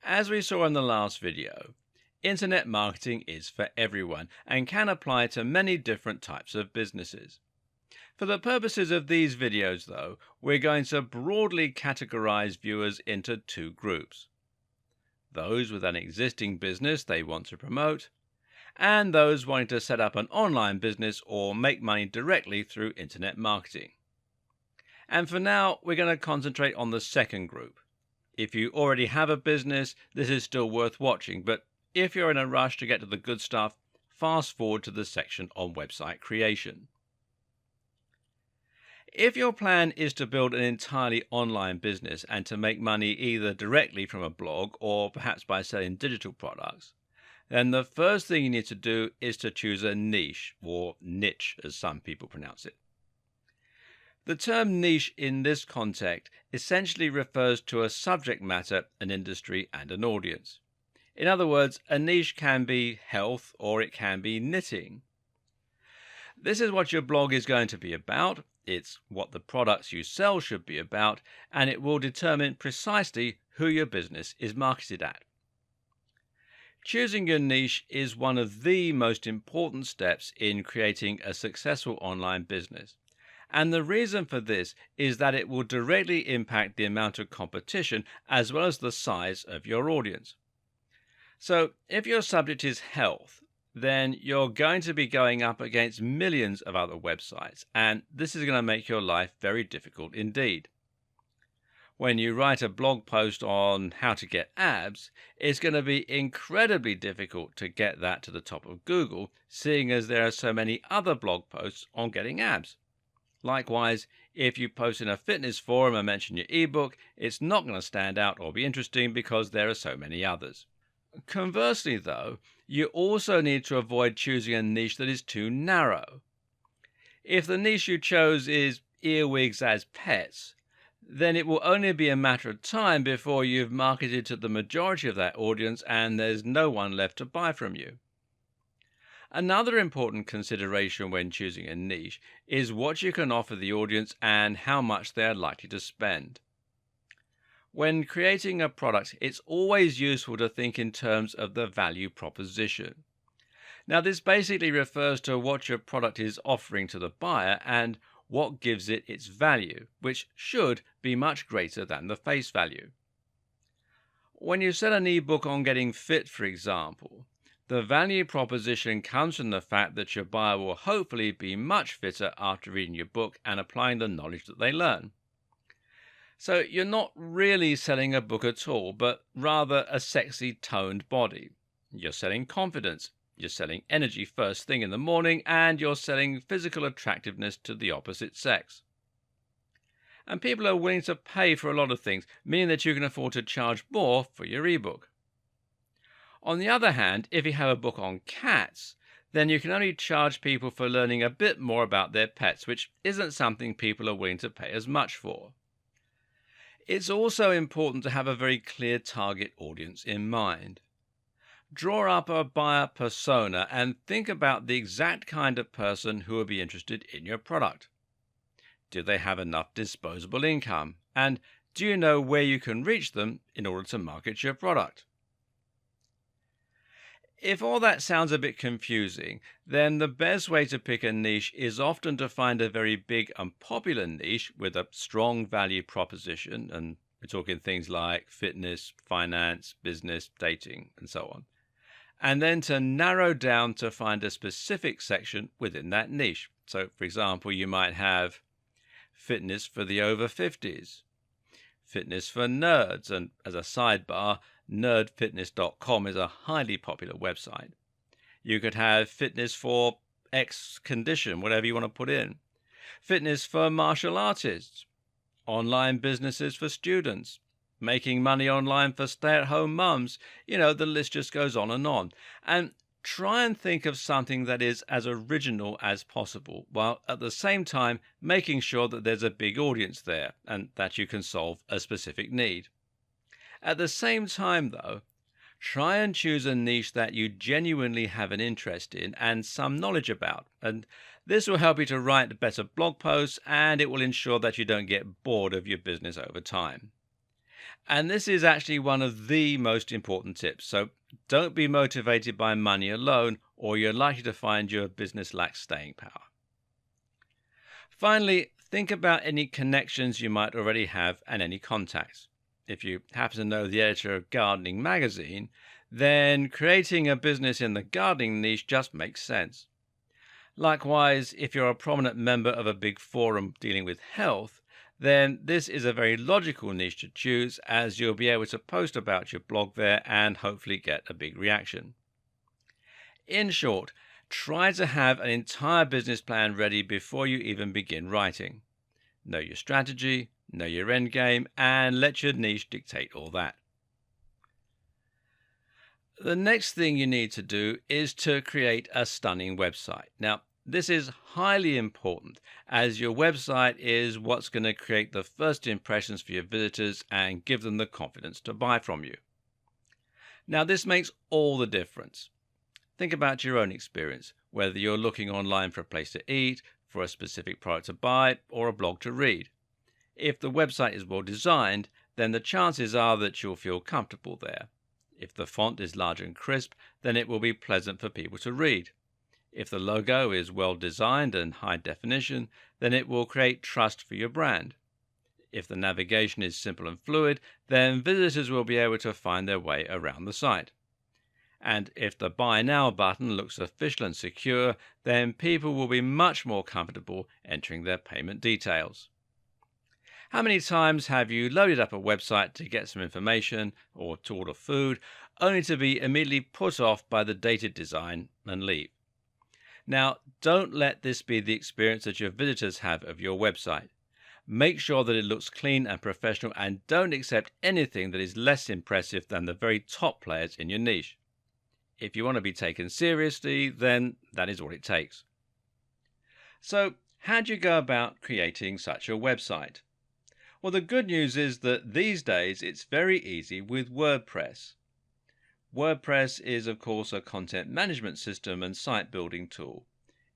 As we saw in the last video, internet marketing is for everyone and can apply to many different types of businesses. For the purposes of these videos, though, we're going to broadly categorize viewers into two groups. Those with an existing business they want to promote, and those wanting to set up an online business or make money directly through internet marketing. And for now, we're going to concentrate on the second group. If you already have a business, this is still worth watching, but if you're in a rush to get to the good stuff, fast forward to the section on website creation. If your plan is to build an entirely online business and to make money either directly from a blog or perhaps by selling digital products, then the first thing you need to do is to choose a niche, or niche as some people pronounce it. The term niche in this context essentially refers to a subject matter, an industry, and an audience. In other words, a niche can be health or it can be knitting. This is what your blog is going to be about, it's what the products you sell should be about, and it will determine precisely who your business is marketed at. Choosing your niche is one of the most important steps in creating a successful online business. And the reason for this is that it will directly impact the amount of competition as well as the size of your audience. So if your subject is health, then you're going to be going up against millions of other websites, and this is going to make your life very difficult indeed. When you write a blog post on how to get abs, it's going to be incredibly difficult to get that to the top of Google, seeing as there are so many other blog posts on getting abs. Likewise, if you post in a fitness forum and mention your ebook, it's not going to stand out or be interesting because there are so many others. Conversely, though, you also need to avoid choosing a niche that is too narrow. If the niche you chose is earwigs as pets, then it will only be a matter of time before you've marketed to the majority of that audience and there's no one left to buy from you. Another important consideration when choosing a niche is what you can offer the audience and how much they are likely to spend. When creating a product, it's always useful to think in terms of the value proposition. Now, this basically refers to what your product is offering to the buyer and what gives it its value, which should be much greater than the face value. When you sell an ebook on getting fit, for example, the value proposition comes from the fact that your buyer will hopefully be much fitter after reading your book and applying the knowledge that they learn. So you're not really selling a book at all, but rather a sexy toned body. You're selling confidence, you're selling energy first thing in the morning, and you're selling physical attractiveness to the opposite sex. And people are willing to pay for a lot of things, meaning that you can afford to charge more for your ebook. On the other hand, if you have a book on cats, then you can only charge people for learning a bit more about their pets, which isn't something people are willing to pay as much for. It's also important to have a very clear target audience in mind. Draw up a buyer persona and think about the exact kind of person who will be interested in your product. Do they have enough disposable income? And do you know where you can reach them in order to market your product? If all that sounds a bit confusing, then the best way to pick a niche is often to find a very big and popular niche with a strong value proposition, and we're talking things like fitness, finance, business, dating, and so on. And then to narrow down to find a specific section within that niche. So, for example, you might have fitness for the over 50s, fitness for nerds, and as a sidebar, nerdfitness.com is a highly popular website. You could have fitness for X condition, whatever you want to put in. Fitness for martial artists, online businesses for students, making money online for stay-at-home mums. The list just goes on. And try and think of something that is as original as possible, while at the same time making sure that there's a big audience there and that you can solve a specific need. At the same time, though, try and choose a niche that you genuinely have an interest in and some knowledge about. And this will help you to write better blog posts, and it will ensure that you don't get bored of your business over time. And this is actually one of the most important tips. So don't be motivated by money alone, or you're likely to find your business lacks staying power. Finally, think about any connections you might already have and any contacts. If you happen to know the editor of Gardening magazine, then creating a business in the gardening niche just makes sense. Likewise, if you're a prominent member of a big forum dealing with health, then this is a very logical niche to choose, as you'll be able to post about your blog there and hopefully get a big reaction. In short, try to have an entire business plan ready before you even begin writing. Know your strategy, know your end game, and let your niche dictate all that. The next thing you need to do is to create a stunning website. Now, this is highly important, as your website is what's going to create the first impressions for your visitors and give them the confidence to buy from you. Now, this makes all the difference. Think about your own experience, whether you're looking online for a place to eat, for a specific product to buy, or a blog to read. If the website is well designed, then the chances are that you'll feel comfortable there. If the font is large and crisp, then it will be pleasant for people to read. If the logo is well designed and high definition, then it will create trust for your brand. If the navigation is simple and fluid, then visitors will be able to find their way around the site. And if the Buy Now button looks official and secure, then people will be much more comfortable entering their payment details. How many times have you loaded up a website to get some information or to order food, only to be immediately put off by the dated design and leave? Now, don't let this be the experience that your visitors have of your website. Make sure that it looks clean and professional, and don't accept anything that is less impressive than the very top players in your niche. If you want to be taken seriously, then that is what it takes. So, how do you go about creating such a website? Well, the good news is that these days it's very easy with WordPress. WordPress is, of course, a content management system and site building tool.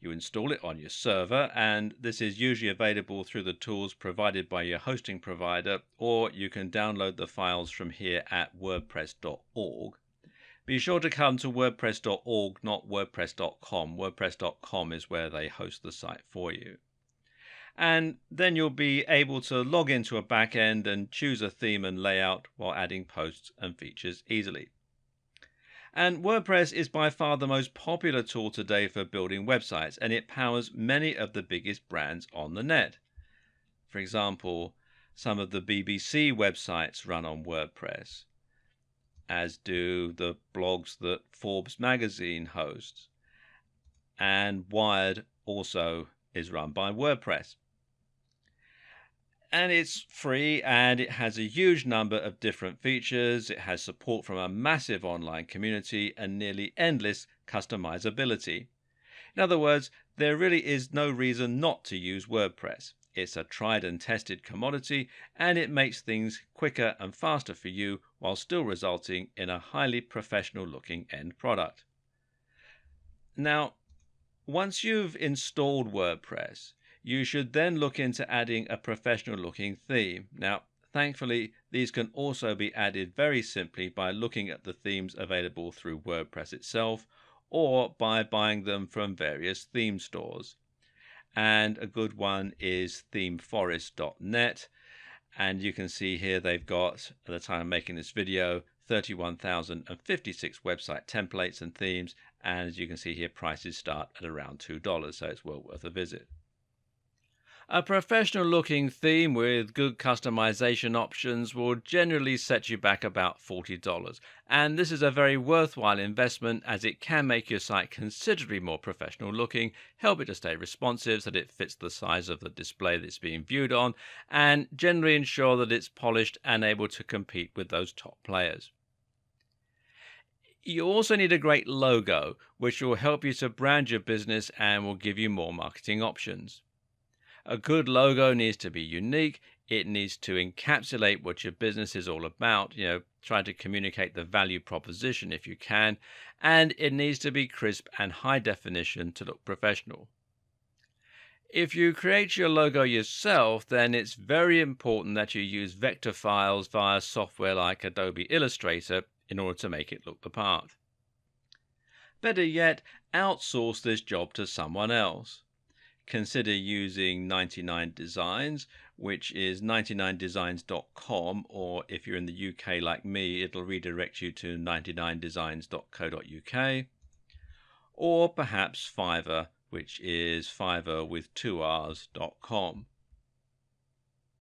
You install it on your server, and this is usually available through the tools provided by your hosting provider, or you can download the files from here at wordpress.org. Be sure to come to wordpress.org, not wordpress.com. Wordpress.com is where they host the site for you. And then you'll be able to log into a backend and choose a theme and layout while adding posts and features easily. And WordPress is by far the most popular tool today for building websites, and it powers many of the biggest brands on the net. For example, some of the BBC websites run on WordPress, as do the blogs that Forbes magazine hosts, and Wired also is run by WordPress. And it's free, and it has a huge number of different features. It has support from a massive online community and nearly endless customizability. In other words, there really is no reason not to use WordPress. It's a tried and tested commodity, and it makes things quicker and faster for you while still resulting in a highly professional looking end product. Now, once you've installed WordPress, you should then look into adding a professional looking theme. Now, thankfully, these can also be added very simply by looking at the themes available through WordPress itself, or by buying them from various theme stores. And a good one is themeforest.net. And you can see here they've got, at the time of making this video, 31,056 website templates and themes. And as you can see here, prices start at around $2, so it's well worth a visit. A professional looking theme with good customization options will generally set you back about $40, and this is a very worthwhile investment, as it can make your site considerably more professional looking, help it to stay responsive so that it fits the size of the display that it's being viewed on, and generally ensure that it's polished and able to compete with those top players. You also need a great logo, which will help you to brand your business and will give you more marketing options. A good logo needs to be unique. It needs to encapsulate what your business is all about, try to communicate the value proposition if you can, and it needs to be crisp and high definition to look professional. If you create your logo yourself, then it's very important that you use vector files via software like Adobe Illustrator in order to make it look the part. Better yet, outsource this job to someone else. Consider using 99 Designs, which is 99designs.com, or if you're in the UK like me, it'll redirect you to 99designs.co.uk, or perhaps Fiverr, which is Fiverr with 2 R's.com.